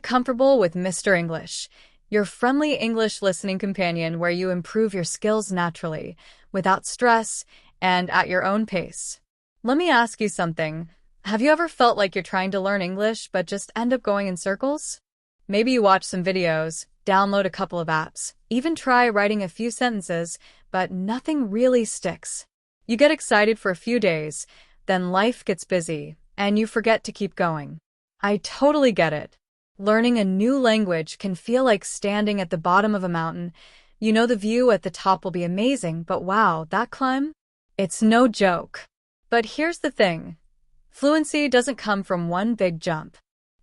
Get comfortable with Mr. English, your friendly English listening companion where you improve your skills naturally, without stress, and at your own pace. Let me ask you something. Have you ever felt like you're trying to learn English but just end up going in circles? Maybe you watch some videos, download a couple of apps, even try writing a few sentences, but nothing really sticks. You get excited for a few days, then life gets busy, and you forget to keep going. I totally get it. Learning a new language can feel like standing at the bottom of a mountain. You know the view at the top will be amazing, but wow, that climb? It's no joke. But here's the thing. Fluency doesn't come from one big jump.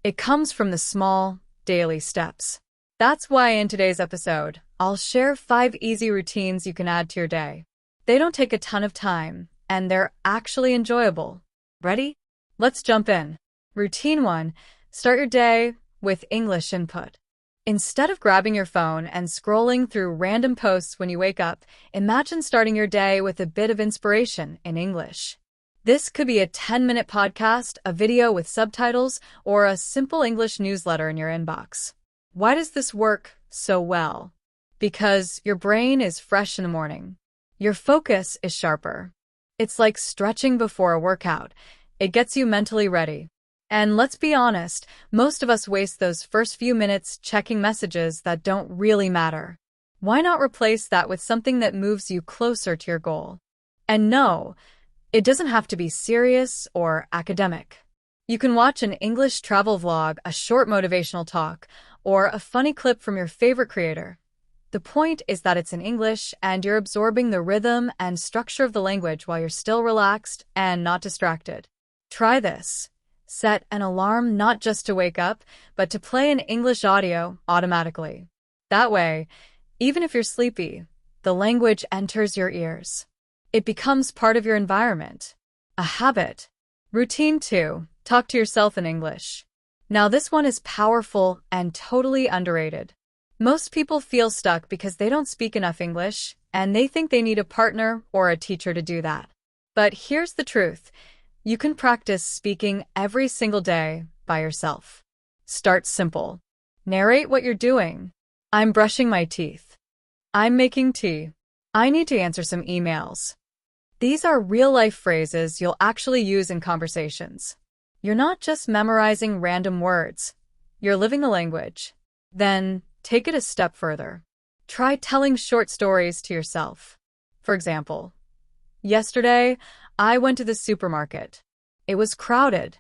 It comes from the small, daily steps. That's why in today's episode, I'll share 5 easy routines you can add to your day. They don't take a ton of time, and they're actually enjoyable. Ready? Let's jump in. Routine 1. Start your day with English input. Instead of grabbing your phone and scrolling through random posts when you wake up, imagine starting your day with a bit of inspiration in English. This could be a 10-minute podcast, a video with subtitles, or a simple English newsletter in your inbox. Why does this work so well? Because your brain is fresh in the morning. Your focus is sharper. It's like stretching before a workout. It gets you mentally ready. And let's be honest, most of us waste those first few minutes checking messages that don't really matter. Why not replace that with something that moves you closer to your goal? And no, it doesn't have to be serious or academic. You can watch an English travel vlog, a short motivational talk, or a funny clip from your favorite creator. The point is that it's in English and you're absorbing the rhythm and structure of the language while you're still relaxed and not distracted. Try this. Set an alarm not just to wake up, but to play an English audio automatically. That way, even if you're sleepy, the language enters your ears. It becomes part of your environment. A habit. Routine 2. Talk to yourself in English. Now this one is powerful and totally underrated. Most people feel stuck because they don't speak enough English, and they think they need a partner or a teacher to do that. But here's the truth. You can practice speaking every single day by yourself. Start simple. Narrate what you're doing. I'm brushing my teeth. I'm making tea. I need to answer some emails. These are real-life phrases you'll actually use in conversations. You're not just memorizing random words. You're living the language. Then, take it a step further. Try telling short stories to yourself. For example, yesterday, I went to the supermarket. It was crowded.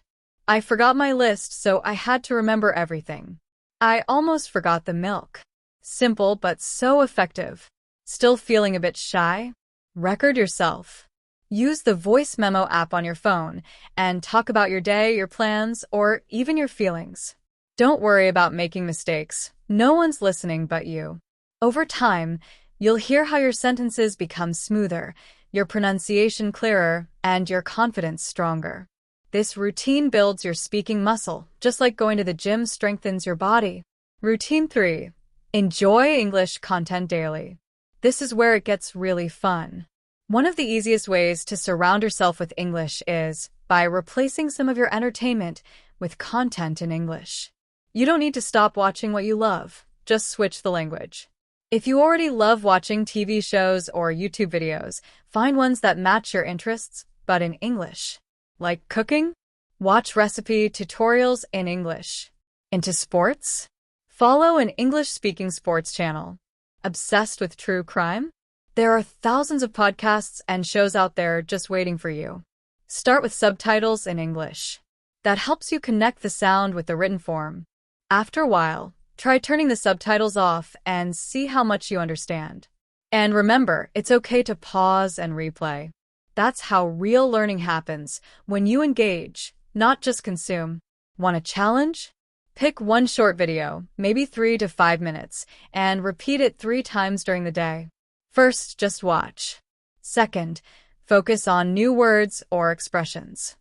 I forgot my list, so I had to remember everything. I almost forgot the milk. Simple, but so effective. Still feeling a bit shy? Record yourself. Use the voice memo app on your phone and talk about your day, your plans, or even your feelings. Don't worry about making mistakes. No one's listening but you. Over time, you'll hear how your sentences become smoother, your pronunciation clearer, and your confidence stronger. This routine builds your speaking muscle, just like going to the gym strengthens your body. Routine 3. Enjoy English content daily. This is where it gets really fun. One of the easiest ways to surround yourself with English is by replacing some of your entertainment with content in English. You don't need to stop watching what you love. Just switch the language. If you already love watching TV shows or YouTube videos, find ones that match your interests, but in English. Like cooking? Watch recipe tutorials in English. Into sports? Follow an English-speaking sports channel. Obsessed with true crime? There are thousands of podcasts and shows out there just waiting for you. Start with subtitles in English. That helps you connect the sound with the written form. After a while, try turning the subtitles off and see how much you understand. And remember, it's okay to pause and replay. That's how real learning happens, when you engage, not just consume. Want a challenge? Pick one short video, maybe 3 to 5 minutes, and repeat it 3 times during the day. First, just watch. Second, focus on new words or expressions.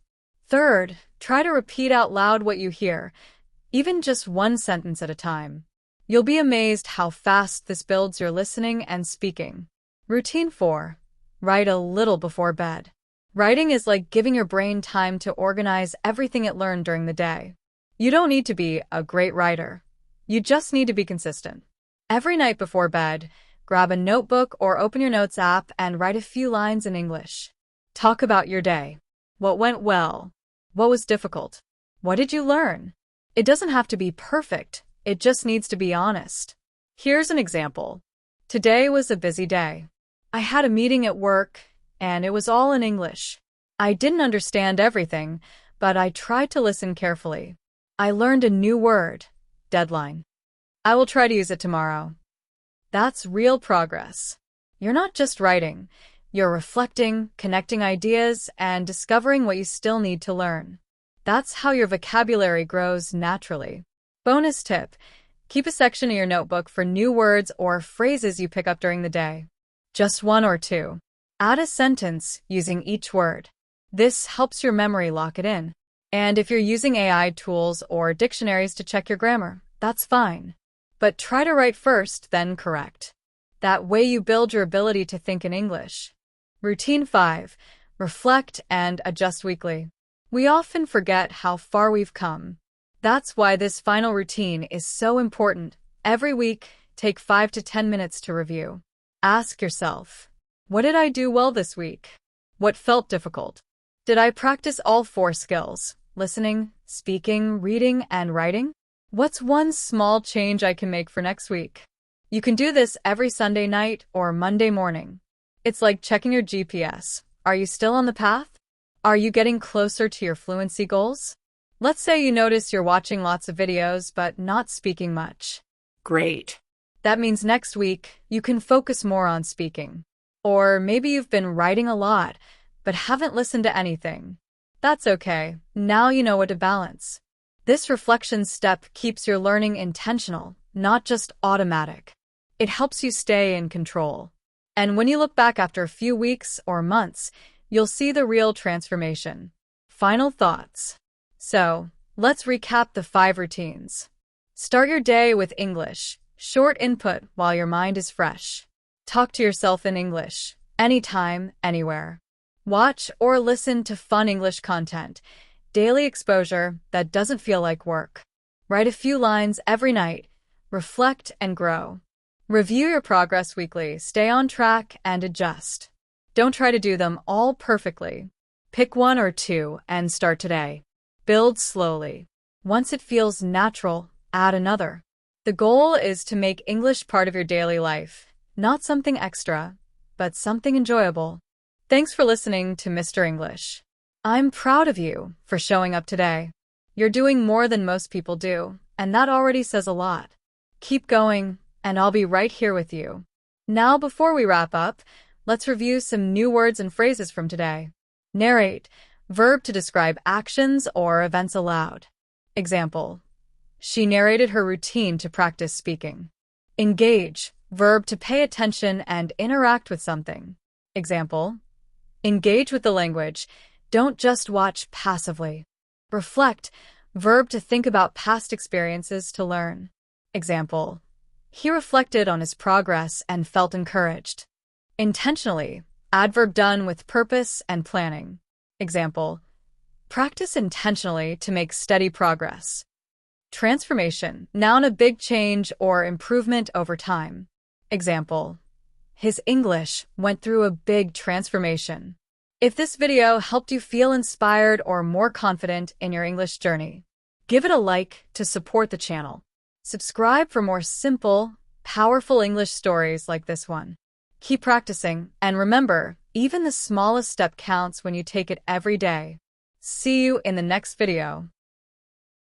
Third, try to repeat out loud what you hear, even just one sentence at a time. You'll be amazed how fast this builds your listening and speaking. Routine 4. Write a little before bed. Writing is like giving your brain time to organize everything it learned during the day. You don't need to be a great writer. You just need to be consistent. Every night before bed, grab a notebook or open your notes app and write a few lines in English. Talk about your day. What went well? What was difficult? What did you learn? It doesn't have to be perfect. It just needs to be honest. Here's an example. Today was a busy day. I had a meeting at work, and it was all in English. I didn't understand everything, but I tried to listen carefully. I learned a new word, deadline. I will try to use it tomorrow. That's real progress. You're not just writing. You're reflecting, connecting ideas, and discovering what you still need to learn. That's how your vocabulary grows naturally. Bonus tip: keep a section in your notebook for new words or phrases you pick up during the day. Just one or two. Add a sentence using each word. This helps your memory lock it in. And if you're using AI tools or dictionaries to check your grammar, that's fine. But try to write first, then correct. That way you build your ability to think in English. Routine 5. Reflect and adjust weekly. We often forget how far we've come. That's why this final routine is so important. Every week, take 5 to 10 minutes to review. Ask yourself, what did I do well this week? What felt difficult? Did I practice all 4 skills: listening, speaking, reading, and writing? What's one small change I can make for next week? You can do this every Sunday night or Monday morning. It's like checking your GPS. Are you still on the path? Are you getting closer to your fluency goals? Let's say you notice you're watching lots of videos but not speaking much. Great. That means next week you can focus more on speaking. Or maybe you've been writing a lot but haven't listened to anything. That's okay. Now you know what to balance. This reflection step keeps your learning intentional, not just automatic. It helps you stay in control. And when you look back after a few weeks or months, you'll see the real transformation. Final thoughts. So, let's recap the 5 routines. Start your day with English. Short input while your mind is fresh. Talk to yourself in English, anytime, anywhere. Watch or listen to fun English content. Daily exposure that doesn't feel like work. Write a few lines every night. Reflect and grow. Review your progress weekly. Stay on track and adjust. Don't try to do them all perfectly. Pick 1 or 2 and start today. Build slowly. Once it feels natural, add another. The goal is to make English part of your daily life, not something extra, but something enjoyable. Thanks for listening to Mr. English. I'm proud of you for showing up today. You're doing more than most people do, and that already says a lot. Keep going, and I'll be right here with you. Now, before we wrap up, let's review some new words and phrases from today. Narrate, verb to describe actions or events aloud. Example: she narrated her routine to practice speaking. Engage, verb to pay attention and interact with something. Example: engage with the language. Don't just watch passively. Reflect, verb to think about past experiences to learn. Example: he reflected on his progress and felt encouraged. Intentionally, adverb done with purpose and planning. Example: practice intentionally to make steady progress. Transformation, noun, a big change or improvement over time. Example: his English went through a big transformation. If this video helped you feel inspired or more confident in your English journey, give it a like to support the channel. Subscribe for more simple, powerful English stories like this one. Keep practicing, and remember, even the smallest step counts when you take it every day. See you in the next video.